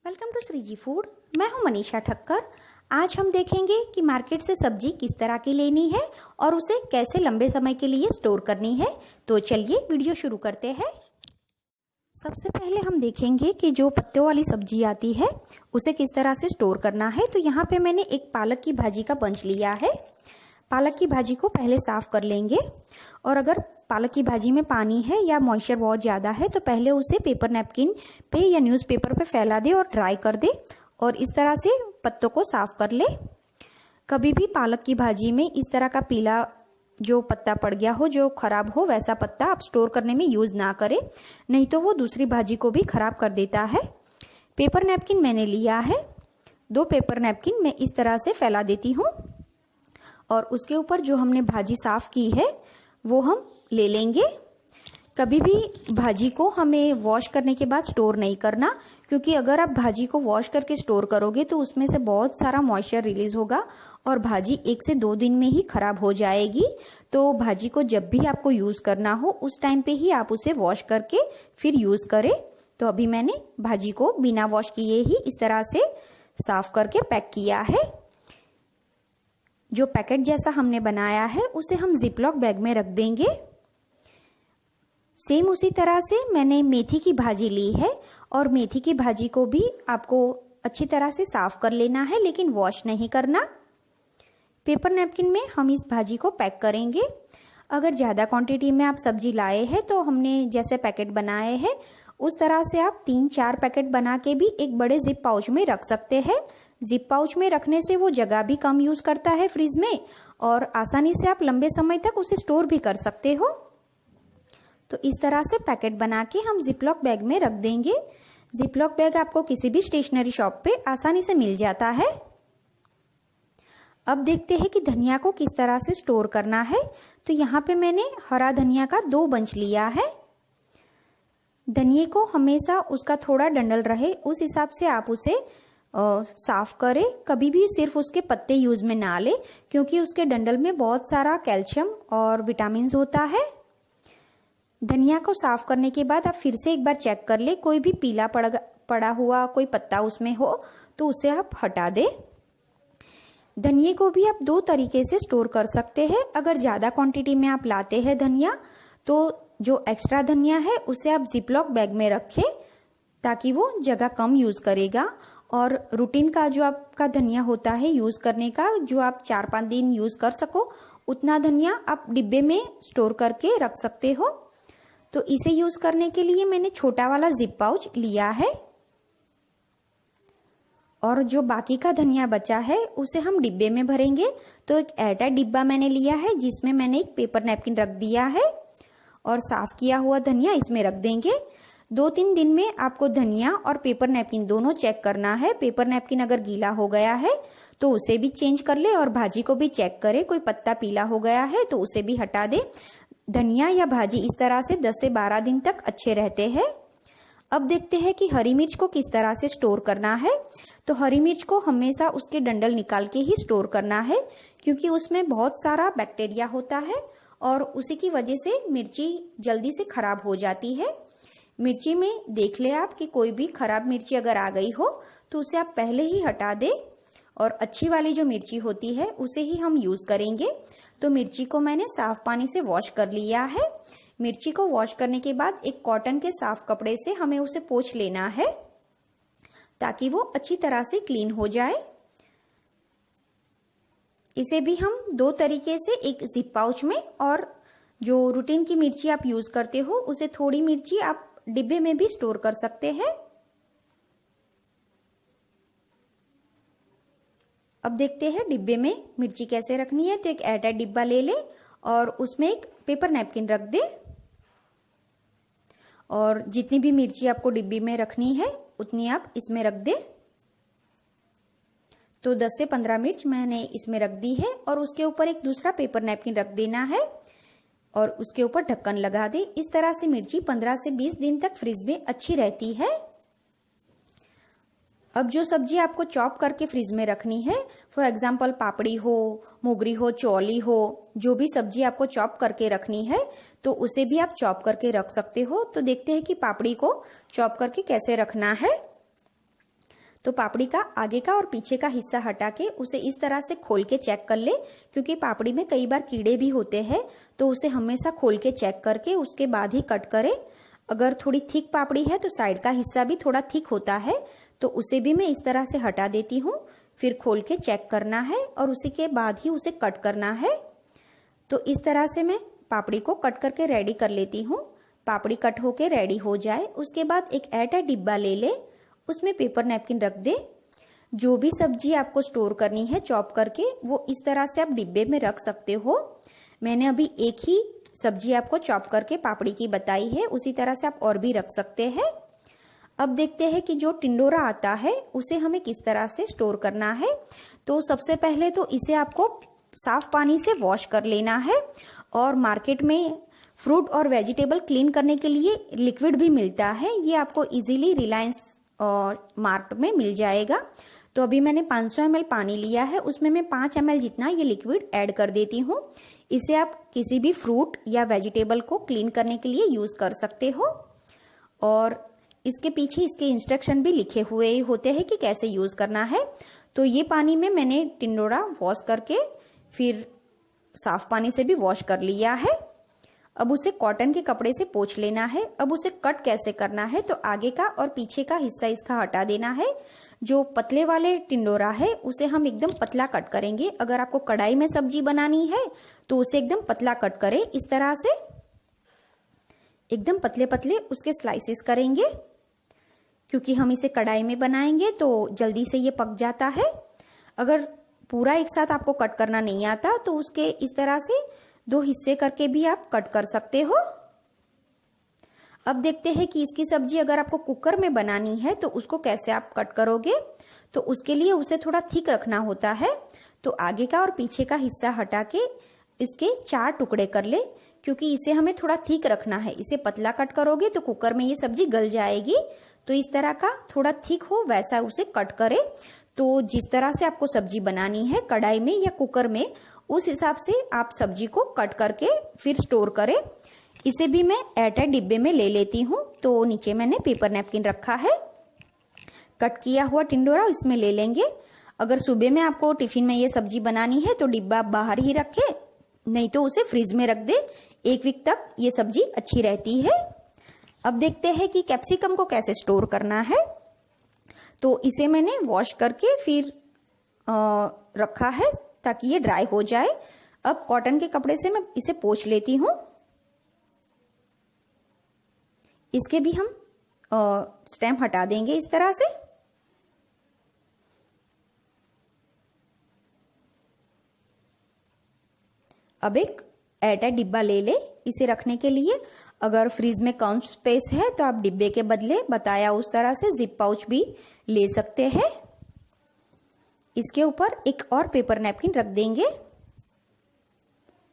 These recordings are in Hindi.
Welcome to Shriji food. मैं हूं मनीषा ठक्कर। आज हम देखेंगे कि मार्केट से सब्जी किस तरह की लेनी है और उसे कैसे लंबे समय के लिए स्टोर करनी है। तो चलिए वीडियो शुरू करते हैं। सबसे पहले हम देखेंगे कि जो पत्तों वाली सब्जी आती है उसे किस तरह से स्टोर करना है। तो यहाँ पे मैंने एक पालक की भाजी का बंच लिया है। पालक की भाजी को पहले साफ कर लेंगे और अगर पालक की भाजी में पानी है या मॉइस्चर बहुत ज़्यादा है तो पहले उसे पेपर नैपकिन पे या न्यूज़पेपर पे फैला दे और ड्राई कर दे और इस तरह से पत्तों को साफ कर ले। कभी भी पालक की भाजी में इस तरह का पीला जो पत्ता पड़ गया हो, जो खराब हो, वैसा पत्ता आप स्टोर करने में यूज़ ना करें, नहीं तो वो दूसरी भाजी को भी खराब कर देता है। पेपर नैपकिन मैंने लिया है। 2 पेपर नैपकिन मैं इस तरह से फैला देती हूँ और उसके ऊपर जो हमने भाजी साफ की है वो हम ले लेंगे। कभी भी भाजी को हमें वॉश करने के बाद स्टोर नहीं करना, क्योंकि अगर आप भाजी को वॉश करके स्टोर करोगे तो उसमें से बहुत सारा मॉइस्चर रिलीज होगा और भाजी 1 से 2 दिन में ही खराब हो जाएगी। तो भाजी को जब भी आपको यूज़ करना हो उस टाइम पे ही आप उसे वॉश करके फिर यूज़ करें। तो अभी मैंने भाजी को बिना वॉश किए ही इस तरह से साफ करके पैक किया है। जो पैकेट जैसा हमने बनाया है उसे हम जिपलॉक बैग में रख देंगे। सेम उसी तरह से मैंने मेथी की भाजी ली है और मेथी की भाजी को भी आपको अच्छी तरह से साफ कर लेना है, लेकिन वॉश नहीं करना। पेपर नैपकिन में हम इस भाजी को पैक करेंगे। अगर ज़्यादा क्वांटिटी में आप सब्जी लाए हैं तो हमने जैसे पैकेट बनाए हैं उस तरह से आप 3-4 पैकेट बना के भी एक बड़े जिप पाउच में रख सकते हैं। जिप पाउच में रखने से वो जगह भी कम यूज़ करता है फ्रिज में और आसानी से आप लंबे समय तक उसे स्टोर भी कर सकते हो। तो इस तरह से पैकेट बना के हम जिपलॉक बैग में रख देंगे। जिपलॉक बैग आपको किसी भी स्टेशनरी शॉप पे आसानी से मिल जाता है। अब देखते हैं कि धनिया को किस तरह से स्टोर करना है। तो यहाँ पे मैंने हरा धनिया का 2 बंच लिया है। धनिये को हमेशा उसका थोड़ा डंडल रहे उस हिसाब से आप उसे साफ करें। कभी भी सिर्फ उसके पत्ते यूज में ना ले, क्योंकि उसके डंडल में बहुत सारा कैल्शियम और विटामिन होता है। धनिया को साफ करने के बाद आप फिर से एक बार चेक कर ले, कोई भी पीला पड़ा हुआ कोई पत्ता उसमें हो तो उसे आप हटा दे। धनिये को भी आप 2 तरीके से स्टोर कर सकते हैं। अगर ज़्यादा क्वांटिटी में आप लाते हैं धनिया तो जो एक्स्ट्रा धनिया है उसे आप जिपलॉक बैग में रखें ताकि वो जगह कम यूज़ करेगा। और रूटीन का जो आपका धनिया होता है यूज़ करने का, जो आप 4-5 दिन यूज़ कर सको, उतना धनिया आप डिब्बे में स्टोर करके रख सकते हो। तो इसे यूज़ करने के लिए मैंने छोटा वाला जिप पाउच लिया है और जो बाकी का धनिया बचा है उसे हम डिब्बे में भरेंगे। तो एक एयरटाइट डिब्बा मैंने लिया है जिसमें मैंने एक पेपर नैपकिन रख दिया है और साफ किया हुआ धनिया इसमें रख देंगे। 2-3 दिन में आपको धनिया और पेपर नैपकिन दोनों चेक करना है। पेपर नैपकिन अगर गीला हो गया है तो उसे भी चेंज कर ले और भाजी को भी चेक करे, कोई पत्ता पीला हो गया है तो उसे भी हटा दे। धनिया या भाजी इस तरह से 10 से 12 दिन तक अच्छे रहते हैं। अब देखते हैं कि हरी मिर्च को किस तरह से स्टोर करना है। तो हरी मिर्च को हमेशा उसके डंडल निकाल के ही स्टोर करना है, क्योंकि उसमें बहुत सारा बैक्टीरिया होता है और उसी की वजह से मिर्ची जल्दी से खराब हो जाती है। मिर्ची में देख ले आप कि कोई भी खराब मिर्ची अगर आ गई हो तो उसे आप पहले ही हटा दे और अच्छी वाली जो मिर्ची होती है उसे ही हम यूज़ करेंगे। तो मिर्ची को मैंने साफ पानी से वॉश कर लिया है। मिर्ची को वॉश करने के बाद एक कॉटन के साफ कपड़े से हमें उसे पोंछ लेना है ताकि वो अच्छी तरह से क्लीन हो जाए। इसे भी हम 2 तरीके से, एक जिप पाउच में और जो रूटीन की मिर्ची आप यूज करते हो उसे थोड़ी मिर्ची आप डिब्बे में भी स्टोर कर सकते हैं। अब देखते हैं डिब्बे में मिर्ची कैसे रखनी है। तो एक एयरटाइट डिब्बा ले ले और उसमें एक पेपर नैपकिन रख दे और जितनी भी मिर्ची आपको डिब्बी में रखनी है उतनी आप इसमें रख दे। तो 10 से 15 मिर्च मैंने इसमें रख दी है और उसके ऊपर एक दूसरा पेपर नैपकिन रख देना है और उसके ऊपर ढक्कन लगा दे। इस तरह से मिर्ची 15 से 20 दिन तक फ्रिज में अच्छी रहती है। अब जो सब्जी आपको चॉप करके फ्रिज में रखनी है, फॉर एग्जाम्पल पापड़ी हो, मोगरी हो, चौली हो, जो भी सब्जी आपको चॉप करके रखनी है तो उसे भी आप चॉप करके रख सकते हो। तो देखते हैं कि पापड़ी को चॉप करके कैसे रखना है। तो पापड़ी का आगे का और पीछे का हिस्सा हटा के उसे इस तरह से खोल के चेक कर ले, क्योंकि पापड़ी में कई बार कीड़े भी होते हैं, तो उसे हमेशा खोल के चेक करके उसके बाद ही कट करें। अगर थोड़ी थिक पापड़ी है तो साइड का हिस्सा भी थोड़ा थिक होता है, तो उसे भी मैं इस तरह से हटा देती हूँ। फिर खोल के चेक करना है और उसी के बाद ही उसे कट करना है। तो इस तरह से मैं पापड़ी को कट करके रेडी कर लेती हूँ। पापड़ी कट होके रेडी हो जाए उसके बाद एक एयरटाइट डिब्बा ले ले, उसमें पेपर नैपकिन रख दे। जो भी सब्जी आपको स्टोर करनी है चॉप करके, वो इस तरह से आप डिब्बे में रख सकते हो। मैंने अभी एक ही सब्जी आपको चॉप करके पापड़ी की बताई है, उसी तरह से आप और भी रख सकते हैं। अब देखते हैं कि जो टिंडोरा आता है उसे हमें किस तरह से स्टोर करना है। तो सबसे पहले तो इसे आपको साफ पानी से वॉश कर लेना है, और मार्केट में फ्रूट और वेजिटेबल क्लीन करने के लिए लिक्विड भी मिलता है, ये आपको इजीली रिलायंस मार्ट में मिल जाएगा। तो अभी मैंने 500 ml पानी लिया है, उसमें मैं 5 ml जितना ये लिक्विड ऐड कर देती हूँ। इसे आप किसी भी फ्रूट या वेजिटेबल को क्लीन करने के लिए यूज कर सकते हो, और इसके पीछे इसके इंस्ट्रक्शन भी लिखे हुए होते हैं कि कैसे यूज करना है। तो ये पानी में मैंने टिंडोरा वॉश करके फिर साफ पानी से भी वॉश कर लिया है। अब उसे कॉटन के कपड़े से पोंछ लेना है। अब उसे कट कैसे करना है, तो आगे का और पीछे का हिस्सा इसका हटा देना है। जो पतले वाले टिंडोरा है उसे हम एकदम पतला कट करेंगे। अगर आपको कढ़ाई में सब्जी बनानी है तो उसे एकदम पतला कट करें, इस तरह से एकदम पतले पतले उसके स्लाइसेस करेंगे, क्योंकि हम इसे कढ़ाई में बनाएंगे तो जल्दी से ये पक जाता है। अगर पूरा एक साथ आपको कट करना नहीं आता तो उसके इस तरह से 2 हिस्से करके भी आप कट कर सकते हो। अब देखते हैं कि इसकी सब्जी अगर आपको कुकर में बनानी है तो उसको कैसे आप कट करोगे। तो उसके लिए उसे थोड़ा थिक रखना होता है। तो आगे का और पीछे का हिस्सा हटा के इसके 4 टुकड़े कर ले, क्योंकि इसे हमें थोड़ा थिक रखना है। इसे पतला कट करोगे तो कुकर में ये सब्जी गल जाएगी। तो इस तरह का थोड़ा थिक हो वैसा उसे कट करे। तो जिस तरह से आपको सब्जी बनानी है कढ़ाई में या कुकर में, उस हिसाब से आप सब्जी को कट करके फिर स्टोर करें। इसे भी मैं एयरटाइट डिब्बे में ले लेती हूँ। तो नीचे मैंने पेपर नैपकिन रखा है। कट किया हुआ टिंडोरा इसमें ले लेंगे। अगर सुबह में आपको टिफिन में ये सब्जी बनानी है तो डिब्बा बाहर ही रखे, नहीं तो उसे फ्रिज में रख दे। 1 वीक तक ये सब्जी अच्छी रहती है। अब देखते हैं कि कैप्सिकम को कैसे स्टोर करना है। तो इसे मैंने वॉश करके फिर रखा है ताकि ये ड्राई हो जाए। अब कॉटन के कपड़े से मैं इसे पोंछ लेती हूँ। इसके भी हम स्टेम हटा देंगे इस तरह से। अब एक एयरटाइट डिब्बा ले ले इसे रखने के लिए। अगर फ्रिज में कम स्पेस है तो आप डिब्बे के बदले बताया उस तरह से जिप पाउच भी ले सकते हैं। इसके ऊपर एक और पेपर नैपकिन रख देंगे।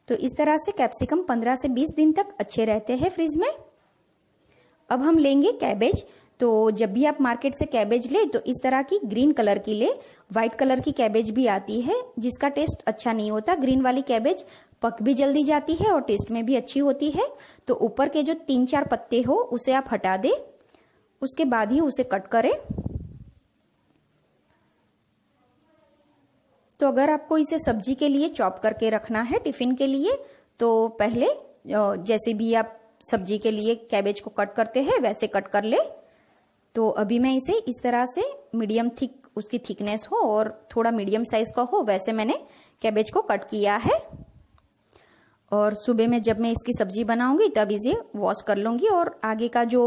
तो इस तरह से कैप्सिकम 15 से 20 दिन तक अच्छे रहते हैं फ्रिज में। अब हम लेंगे कैबेज। तो जब भी आप मार्केट से कैबेज ले तो इस तरह की ग्रीन कलर की ले। व्हाइट कलर की कैबेज भी आती है जिसका टेस्ट अच्छा नहीं होता। ग्रीन वाली कैबेज पक भी जल्दी जाती है और टेस्ट में भी अच्छी होती है। तो ऊपर के जो 3-4 पत्ते हो उसे आप हटा दे, उसके बाद ही उसे कट करें। तो अगर आपको इसे सब्जी के लिए चॉप करके रखना है टिफिन के लिए, तो पहले जैसे भी आप सब्जी के लिए कैबेज को कट करते हैं वैसे कट कर ले। तो अभी मैं इसे इस तरह से मीडियम थिक उसकी थिकनेस हो और थोड़ा मीडियम साइज का हो वैसे मैंने कैबेज को कट किया है। और सुबह में जब मैं इसकी सब्जी बनाऊंगी तब इसे वॉश कर लूंगी। और आगे का जो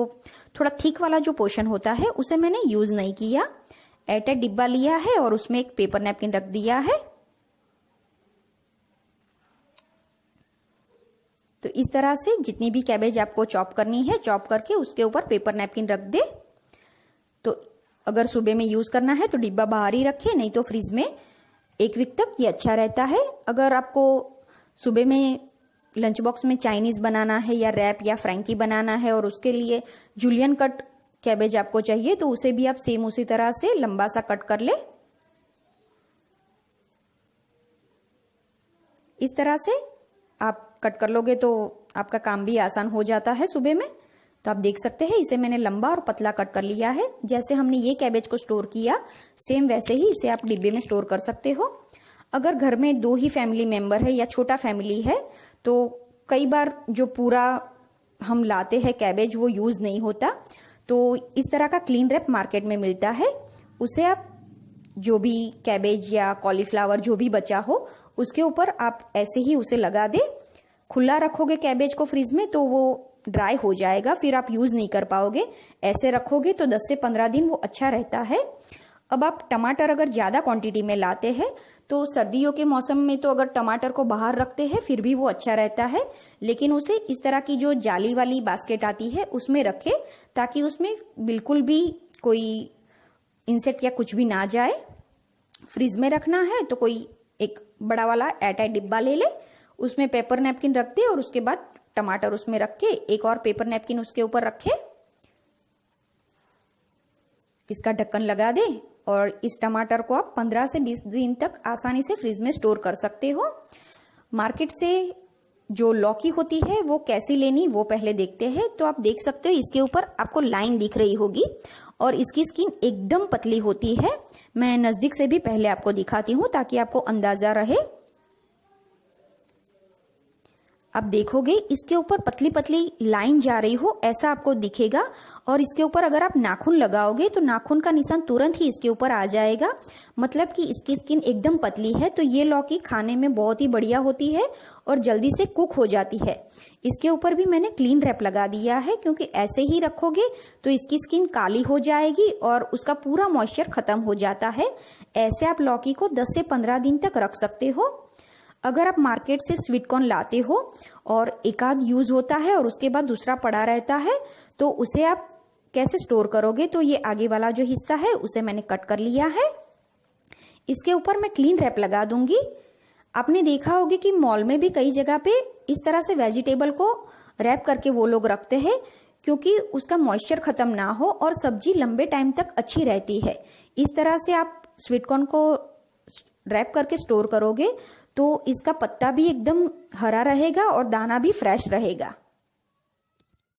थोड़ा थिक वाला जो पोर्शन होता है उसे मैंने यूज नहीं किया। एयरटाइट डिब्बा लिया है और उसमें एक पेपर नैपकिन रख दिया है। तो इस तरह से जितनी भी कैबेज आपको चॉप करनी है चॉप करके उसके ऊपर पेपर नैपकिन रख दे। तो अगर सुबह में यूज करना है तो डिब्बा बाहर ही रखे, नहीं तो फ्रिज में 1 वीक तक ये अच्छा रहता है। अगर आपको सुबह में लंच बॉक्स में चाइनीज बनाना है या रैप या फ्रैंकी बनाना है और उसके लिए जूलियन कट कैबेज आपको चाहिए तो उसे भी आप सेम उसी तरह से लंबा सा कट कर ले। इस तरह से आप कट कर लोगे तो आपका काम भी आसान हो जाता है सुबह में। तो आप देख सकते हैं इसे मैंने लंबा और पतला कट कर लिया है। जैसे हमने ये कैबेज को स्टोर किया सेम वैसे ही इसे आप डिब्बे में स्टोर कर सकते हो। अगर घर में 2 ही फैमिली मेंबर है या छोटा फैमिली है तो कई बार जो पूरा हम लाते हैं कैबेज वो यूज नहीं होता, तो इस तरह का क्लीन रैप मार्केट में मिलता है। उसे आप जो भी कैबेज या कॉलीफ्लावर जो भी बचा हो उसके ऊपर आप ऐसे ही उसे लगा दे। खुला रखोगे कैबेज को फ्रिज में तो वो ड्राई हो जाएगा, फिर आप यूज नहीं कर पाओगे। ऐसे रखोगे तो 10 से 15 दिन वो अच्छा रहता है। अब आप टमाटर अगर ज्यादा क्वांटिटी में लाते हैं तो सर्दियों के मौसम में तो अगर टमाटर को बाहर रखते हैं फिर भी वो अच्छा रहता है, लेकिन उसे इस तरह की जो जाली वाली बास्केट आती है उसमें रखें ताकि उसमें बिल्कुल भी कोई इंसेक्ट या कुछ भी ना जाए। फ्रिज में रखना है तो कोई एक बड़ा वाला एयरटाइट डिब्बा ले ले, उसमें पेपर नैपकिन रख दे और उसके बाद टमाटर उसमें रख के एक और पेपर नैपकिन उसके ऊपर रखे, इसका ढक्कन लगा दे और इस टमाटर को आप 15 से 20 दिन तक आसानी से फ्रिज में स्टोर कर सकते हो। मार्केट से जो लौकी होती है वो कैसी लेनी वो पहले देखते हैं। तो आप देख सकते हो इसके ऊपर आपको लाइन दिख रही होगी और इसकी स्किन एकदम पतली होती है। मैं नजदीक से भी पहले आपको दिखाती हूँ ताकि आपको अंदाजा रहे। आप देखोगे इसके ऊपर पतली पतली लाइन जा रही हो ऐसा आपको दिखेगा, और इसके ऊपर अगर आप नाखून लगाओगे तो नाखून का निशान तुरंत ही इसके ऊपर आ जाएगा, मतलब कि इसकी स्किन एकदम पतली है। तो ये लौकी खाने में बहुत ही बढ़िया होती है और जल्दी से कुक हो जाती है। इसके ऊपर भी मैंने क्लीन रैप लगा दिया है क्योंकि ऐसे ही रखोगे तो इसकी स्किन काली हो जाएगी और उसका पूरा मॉइस्चर खत्म हो जाता है। ऐसे आप लौकी को 10 से 15 दिन तक रख सकते हो। अगर आप मार्केट से स्वीट कॉर्न लाते हो और एक आध यूज होता है और उसके बाद दूसरा पड़ा रहता है तो उसे आप कैसे स्टोर करोगे, तो ये आगे वाला जो हिस्सा है उसे मैंने कट कर लिया है। इसके ऊपर मैं क्लीन रैप लगा दूंगी। आपने देखा होगा कि मॉल में भी कई जगह पे इस तरह से वेजिटेबल को रैप करके वो लोग रखते हैं क्योंकि उसका मॉइस्चर खत्म ना हो और सब्जी लंबे टाइम तक अच्छी रहती है। इस तरह से आप स्वीट कॉर्न को रैप करके स्टोर करोगे तो इसका पत्ता भी एकदम हरा रहेगा और दाना भी फ्रेश रहेगा।